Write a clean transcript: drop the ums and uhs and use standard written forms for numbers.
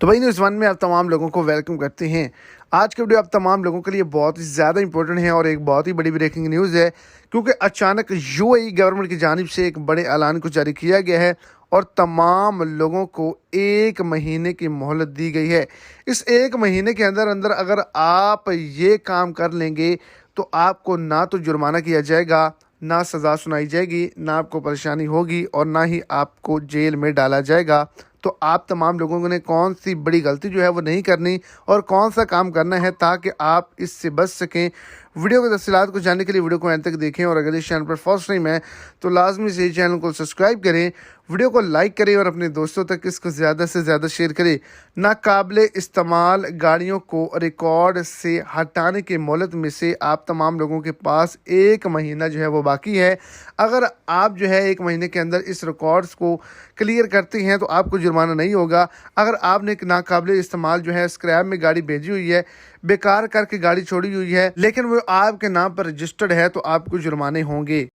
तो भाई news one में आप तमाम लोगों को वेलकम करते हैं। आज की वीडियो आप तमाम लोगों के लिए बहुत ही ज़्यादा इंपॉर्टेंट है और एक बहुत ही बड़ी ब्रेकिंग न्यूज़ है, क्योंकि अचानक यूएई गवर्नमेंट की जानिब से एक बड़े ऐलान को जारी किया गया है और तमाम लोगों को 1 महीने की मोहलत दी गई है। इस 1 महीने के अंदर अंदर अगर आप ये काम कर लेंगे तो आपको ना तो जुर्माना किया जाएगा, ना सज़ा सुनाई जाएगी, ना आपको परेशानी होगी और ना ही आपको जेल में डाला जाएगा। तो आप तमाम लोगों ने कौन सी बड़ी गलती जो है वो नहीं करनी और कौन सा काम करना है ताकि आप इससे बच सकें। वीडियो की तफसीलात को जानने के लिए वीडियो को एंड तक देखें और अगर इस चैनल पर फर्स्ट टाइम है तो लाजमी से चैनल को सब्सक्राइब करें, वीडियो को लाइक करें और अपने दोस्तों तक इसको ज़्यादा से ज़्यादा शेयर करें। नाकाबिले इस्तेमाल गाड़ियों को रिकॉर्ड से हटाने के मोहलत में से आप तमाम लोगों के पास 1 महीना जो है वो बाकी है। अगर आप जो है 1 महीने के अंदर इस रिकॉर्ड्स को क्लियर करते हैं तो आपको जुर्माना नहीं होगा। अगर आपने एक नाकाबिले इस्तेमाल जो है स्क्रैप में गाड़ी भेजी हुई है, बेकार करके गाड़ी छोड़ी हुई है, लेकिन वो आपके नाम पर रजिस्टर्ड है, तो आपको जुर्माने होंगे।